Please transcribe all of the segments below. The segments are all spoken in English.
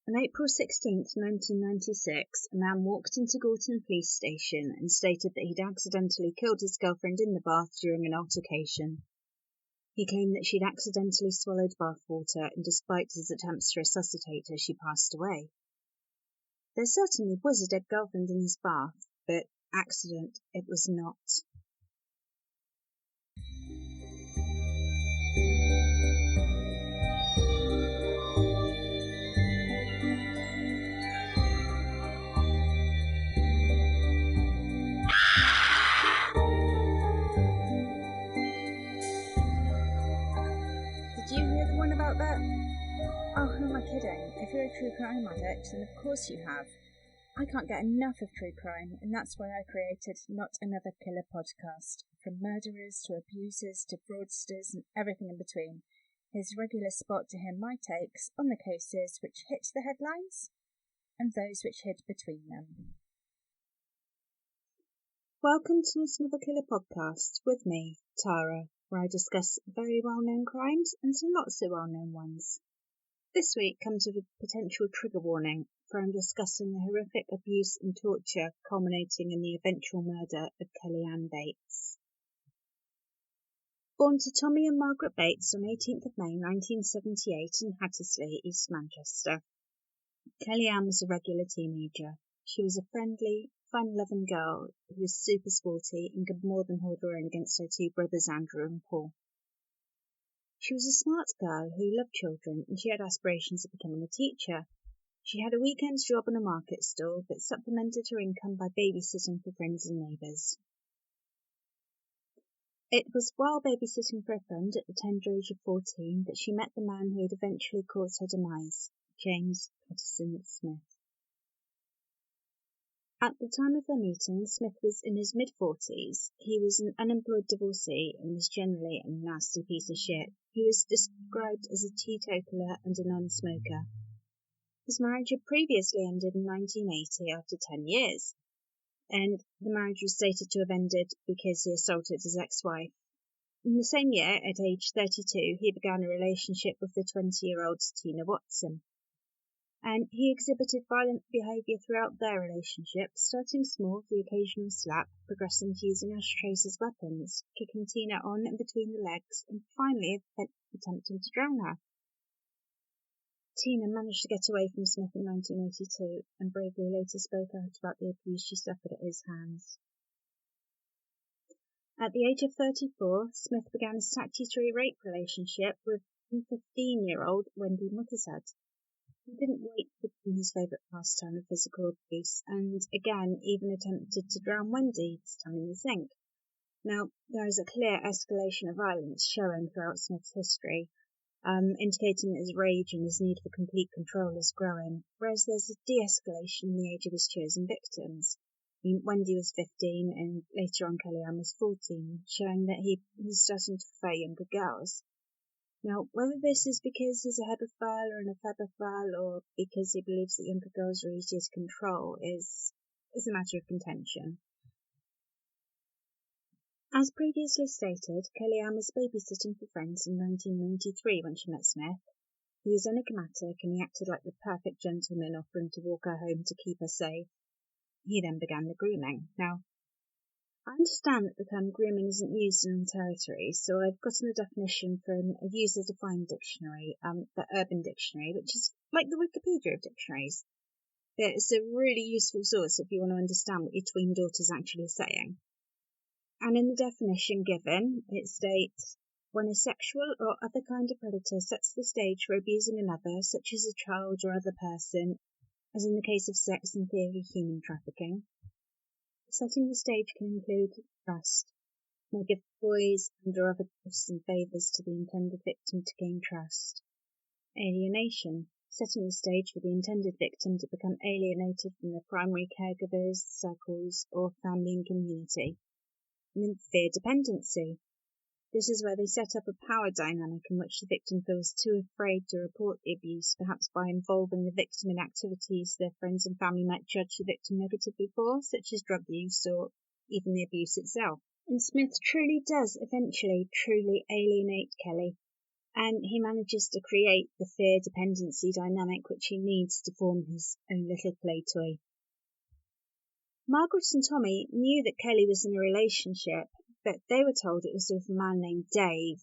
On April 16, 1996, a man walked into Gorton Police Station and stated that he'd accidentally killed his girlfriend in the bath during an altercation. He claimed that she'd accidentally swallowed bathwater, and despite his attempts to resuscitate her, she passed away. There certainly was a dead girlfriend in his bath, but accident it was not. Did you hear the one about that? Oh, who am I kidding? If you're a true crime addict, then of course you have. I can't get enough of true crime, and that's why I created Not Another Killer podcast. From murderers to abusers to fraudsters and everything in between. Here's a regular spot to hear my takes on the cases which hit the headlines and those which hid between them. Welcome to Not Another Killer podcast with me, Tara, where I discuss very well-known crimes and some not so well-known ones. This week comes with a potential trigger warning, for I'm discussing the horrific abuse and torture culminating in the eventual murder of Kellyanne Bates. Born to Tommy and Margaret Bates on 18th of May 1978 in Hattersley, East Manchester, Kellyanne was a regular teenager. She was a friendly, fun-loving girl who was super sporty and could more than hold her own against her two brothers Andrew and Paul. She was a smart girl who loved children, and she had aspirations of becoming a teacher. She had a weekend's job in a market stall, but supplemented her income by babysitting for friends and neighbours. It was while babysitting for a friend at the tender age of 14 that she met the man who had eventually caused her demise, James Patterson Smith. At the time of their meeting, Smith was in his mid-40s. He was an unemployed divorcee and was generally a nasty piece of shit. He was described as a teetotaler and a non-smoker. His marriage had previously ended in 1980 after 10 years, and the marriage was stated to have ended because he assaulted his ex-wife. In the same year, at age 32, he began a relationship with the 20-year-old Tina Watson. And he exhibited violent behaviour throughout their relationship, starting small with the occasional slap, progressing to using ashtrays as weapons, kicking Tina on and between the legs, and finally attempting to drown her. Tina managed to get away from Smith in 1982 and bravely later spoke out about the abuse she suffered at his hands. At the age of 34, Smith began a statutory rape relationship with 15-year-old Wendy Muttershead. He didn't wait to become his favourite pastime of physical abuse, and again even attempted to drown Wendy, this time in the sink. Now, there is a clear escalation of violence showing throughout Smith's history, indicating that his rage and his need for complete control is growing, whereas there's a de-escalation in the age of his chosen victims. Wendy was 15 and later on Kellyanne was 14, showing that he was starting to prefer younger girls. Now, whether this is because he's a hebephile or an ephebophile, or because he believes that younger girls are easier to control, is a matter of contention. As previously stated, Kellyanne was babysitting for friends in 1993 when she met Smith. He was enigmatic and he acted like the perfect gentleman, offering to walk her home to keep her safe. He then began the grooming. Now, I understand that the term grooming isn't used in all territories, so I've gotten a definition from a user-defined dictionary, the Urban Dictionary, which is like the Wikipedia of dictionaries. It's a really useful source if you want to understand what your tween daughter's actually saying. And in the definition given, it states, when a sexual or other kind of predator sets the stage for abusing another, such as a child or other person, as in the case of sex and theory human trafficking. Setting the stage can include trust, may give boys and or other gifts and favours to the intended victim to gain trust. Alienation, setting the stage for the intended victim to become alienated from their primary caregivers, circles, or family and community. And then fear dependency. This is where they set up a power dynamic in which the victim feels too afraid to report the abuse, perhaps by involving the victim in activities their friends and family might judge the victim negatively for, such as drug use or even the abuse itself. And Smith truly does eventually truly alienate Kelly. and he manages to create the fear-dependency dynamic which he needs to form his own little play toy. Margaret and Tommy knew that Kelly was in a relationship, but they were told it was with a man named Dave.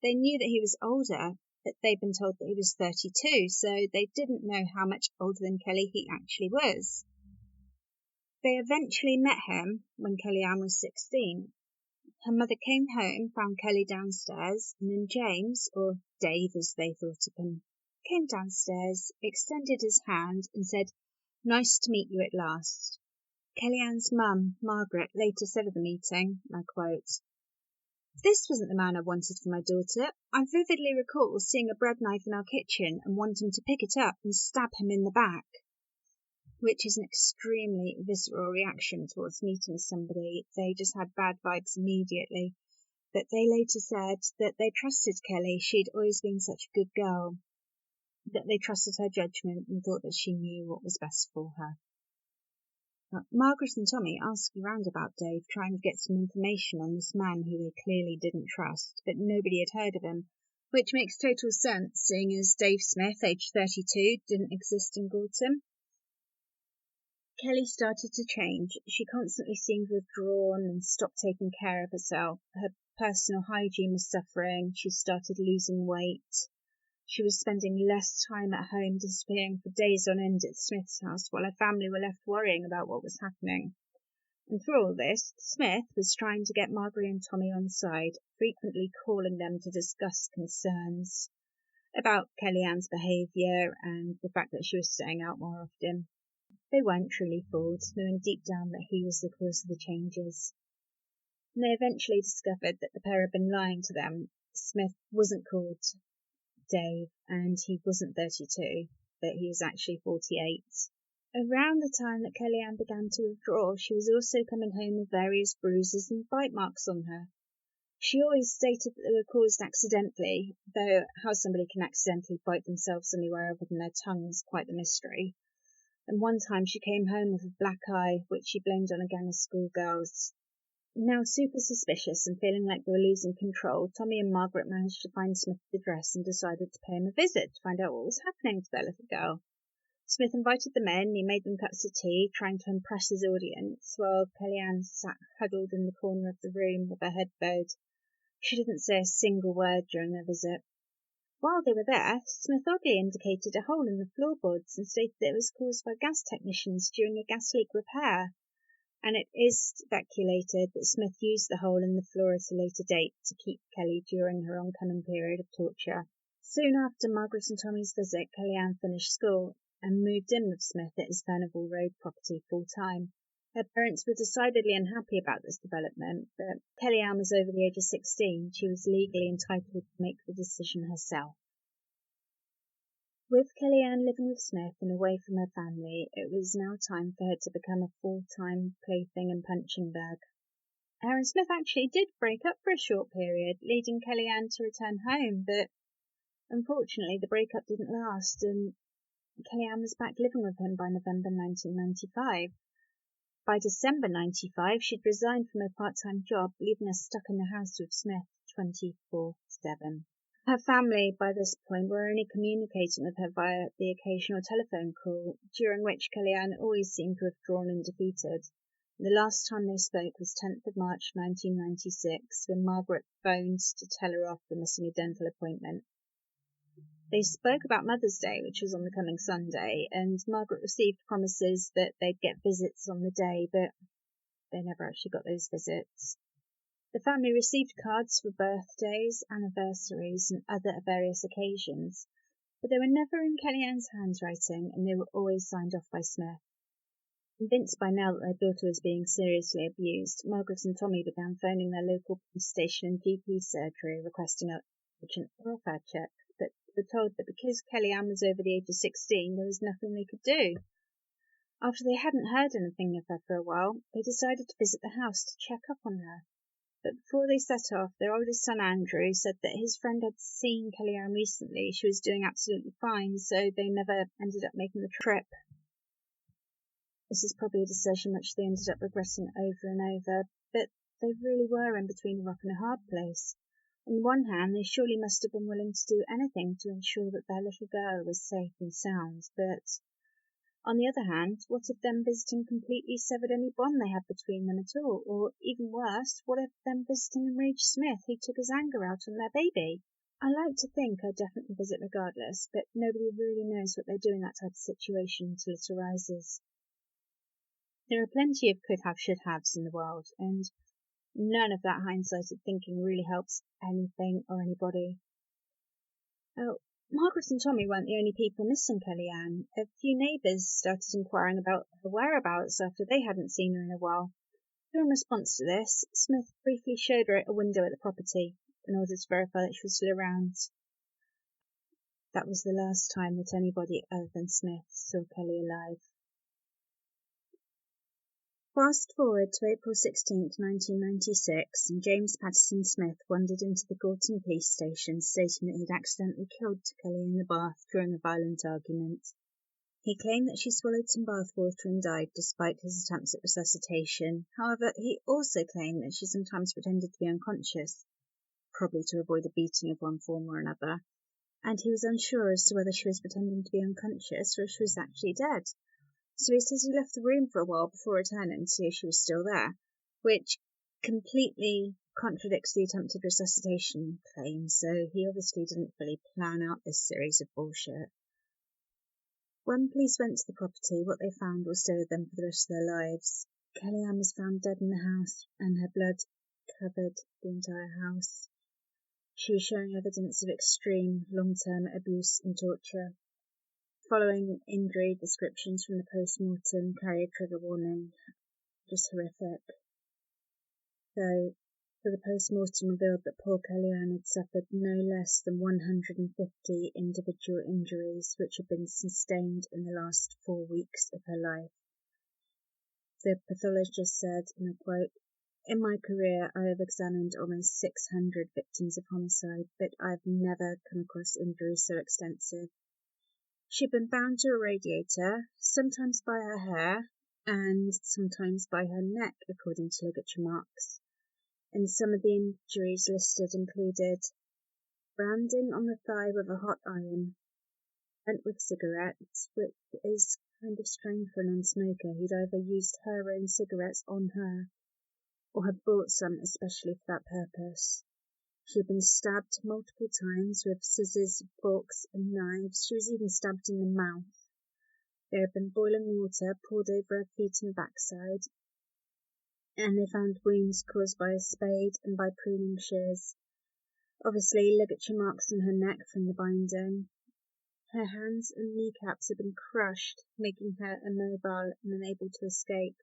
They knew that he was older, but they'd been told that he was 32, so they didn't know how much older than Kelly he actually was. They eventually met him when Kellyanne was 16. Her mother came home, found Kelly downstairs, and then James, or Dave as they thought of him, came downstairs, extended his hand and said, "Nice to meet you at last." Kellyanne's mum, Margaret, later said of the meeting, and I quote, "This wasn't the man I wanted for my daughter. I vividly recall seeing a bread knife in our kitchen and wanting to pick it up and stab him in the back," which is an extremely visceral reaction towards meeting somebody. They just had bad vibes immediately. But they later said that they trusted Kelly. She'd always been such a good girl, that they trusted her judgment and thought that she knew what was best for her. Margaret and Tommy asked around about Dave, trying to get some information on this man who they clearly didn't trust, but nobody had heard of him, which makes total sense, seeing as Dave Smith, aged 32, didn't exist in Gorton. Kelly started to change. She constantly seemed withdrawn and stopped taking care of herself. Her personal hygiene was suffering. She started losing weight. She was spending less time at home, disappearing for days on end at Smith's house, while her family were left worrying about what was happening. And through all this, Smith was trying to get Margaret and Tommy on side, frequently calling them to discuss concerns about Kellyanne's behaviour and the fact that she was staying out more often. They weren't truly fooled, knowing deep down that he was the cause of the changes. And they eventually discovered that the pair had been lying to them. Smith wasn't called Dave, and he wasn't 32, but he was actually 48. Around the time that Kellyanne began to withdraw, she was also coming home with various bruises and bite marks on her. She always stated that they were caused accidentally, though how somebody can accidentally bite themselves anywhere other than their tongue is quite the mystery. And one time she came home with a black eye, which she blamed on a gang of schoolgirls. Now super suspicious and feeling like they were losing control, Tommy and Margaret managed to find Smith's address and decided to pay him a visit to find out what was happening to their little girl. Smith invited them in, he made them cups of tea, trying to impress his audience, while Kellyanne sat huddled in the corner of the room with her head bowed. She didn't say a single word during their visit. While they were there, Smith oddly indicated a hole in the floorboards and stated that it was caused by gas technicians during a gas leak repair. And it is speculated that Smith used the hole in the floor at a later date to keep Kelly during her oncoming period of torture. Soon after Margaret and Tommy's visit, Kellyanne finished school and moved in with Smith at his Furnival Road property full-time. Her parents were decidedly unhappy about this development, but Kellyanne was over the age of 16. She was legally entitled to make the decision herself. With Kellyanne living with Smith and away from her family, it was now time for her to become a full-time plaything and punching bag. Her and Smith actually did break up for a short period, leading Kellyanne to return home, but unfortunately the breakup didn't last, and Kellyanne was back living with him by November 1995. By December 95, she'd resigned from her part-time job, leaving her stuck in the house with Smith 24/7. Her family, by this point, were only communicating with her via the occasional telephone call, during which Kellyanne always seemed to have withdrawn and defeated. The last time they spoke was 10th of March 1996, when Margaret phoned to tell her off for missing a dental appointment. They spoke about Mother's Day, which was on the coming Sunday, and Margaret received promises that they'd get visits on the day, but they never actually got those visits. The family received cards for birthdays, anniversaries, and other various occasions, but they were never in Kellyanne's handwriting, and they were always signed off by Smith. Convinced by now that their daughter was being seriously abused, Margaret and Tommy began phoning their local police station and GP surgery requesting an urgent welfare check, but they were told that because Kellyanne was over the age of 16, there was nothing they could do. After they hadn't heard anything of her for a while, they decided to visit the house to check up on her. But before they set off, their oldest son Andrew said that his friend had seen Kellyanne recently. She was doing absolutely fine, so they never ended up making the trip. This is probably a decision which they ended up regretting over and over, but they really were in between a rock and a hard place. On one hand, they surely must have been willing to do anything to ensure that their little girl was safe and sound, but on the other hand, what if them visiting completely severed any bond they had between them at all? Or, even worse, what if them visiting enraged Smith, who took his anger out on their baby? I like to think I'd definitely visit regardless, but nobody really knows what they do in that type of situation until it arises. There are plenty of could-have, should-haves in the world, and none of that hindsighted thinking really helps anything or anybody. Oh, Margaret and Tommy weren't the only people missing Kellyanne. A few neighbours started inquiring about her whereabouts after they hadn't seen her in a while. So in response to this, Smith briefly showed her a window at the property in order to verify that she was still around. That was the last time that anybody other than Smith saw Kelly alive. Fast forward to April 16, 1996, and James Patterson Smith wandered into the Gorton police station stating that he'd accidentally killed Kelly in the bath during a violent argument. He claimed that she swallowed some bathwater and died despite his attempts at resuscitation. However, he also claimed that she sometimes pretended to be unconscious, probably to avoid a beating of one form or another, and he was unsure as to whether she was pretending to be unconscious or if she was actually dead. So he says he left the room for a while before returning to see if she was still there, which completely contradicts the attempted resuscitation claim, so he obviously didn't fully plan out this series of bullshit. When police went to the property, what they found will stay with them for the rest of their lives. Kellyanne was found dead in the house, and her blood covered the entire house. She was showing evidence of extreme long-term abuse and torture. Following injury descriptions from the post-mortem carry a trigger warning. Just horrific. So the post-mortem revealed that poor Kellyanne had suffered no less than 150 individual injuries which had been sustained in the last 4 weeks of her life. The pathologist said, and I quote, "In my career, I have examined almost 600 victims of homicide, but I've never come across injuries so extensive. She'd been bound to a radiator, sometimes by her hair, and sometimes by her neck, according to ligature marks. And some of the injuries listed included branding on the thigh with a hot iron, burnt with cigarettes, which is kind of strange for a non-smoker who'd either used her own cigarettes on her or had bought some especially for that purpose. She had been stabbed multiple times with scissors, forks and knives. She was even stabbed in the mouth. There had been boiling water poured over her feet and backside, and they found wounds caused by a spade and by pruning shears. Obviously, ligature marks on her neck from the binding. Her hands and kneecaps had been crushed, making her immobile and unable to escape.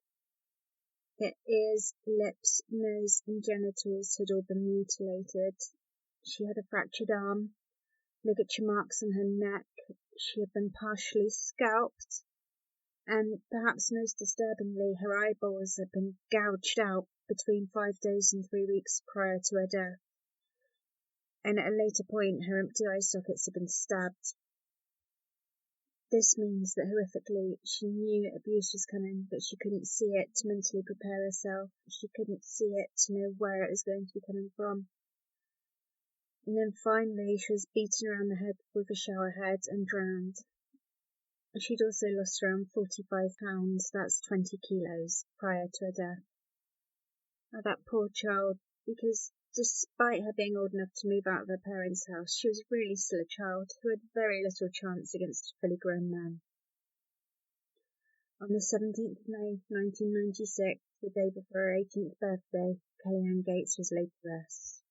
Her ears, lips, nose and genitals had all been mutilated. She had a fractured arm, ligature marks on her neck. She had been partially scalped, and perhaps most disturbingly, her eyeballs had been gouged out between 5 days and 3 weeks prior to her death. And at a later point, her empty eye sockets had been stabbed. This means that horrifically, she knew abuse was coming, but she couldn't see it to mentally prepare herself. She couldn't see it to know where it was going to be coming from. And then finally, she was beaten around the head with a shower head and drowned. She'd also lost around 45 pounds, that's 20 kilos, prior to her death. Now, that poor child, because despite her being old enough to move out of her parents' house, she was really still a child who had very little chance against a fully grown man. On the 17th of May 1996, the day before her 18th birthday, Kellyanne Gates was laid to rest.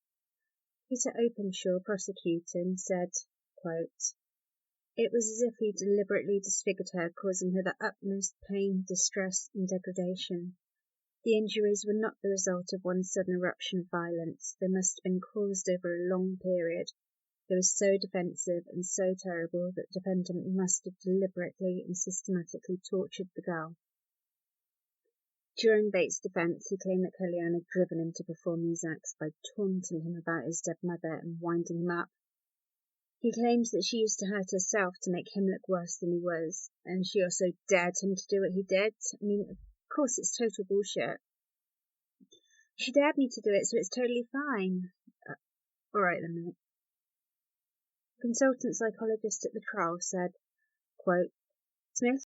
Peter Openshaw, prosecuting, said, quote, "It was as if he deliberately disfigured her, causing her the utmost pain, distress and degradation. The injuries were not the result of one sudden eruption of violence. They must have been caused over a long period. They were so defensive and so terrible that the defendant must have deliberately and systematically tortured the girl." During Bates' defence, he claimed that Kellyanne had driven him to perform these acts by taunting him about his dead mother and winding him up. He claims that she used to hurt herself to make him look worse than he was, and she also dared him to do what he did. I mean, of course it's total bullshit. She dared me to do it, so it's totally fine. All right then, mate. Consultant psychologist at the trial said, quote, Smith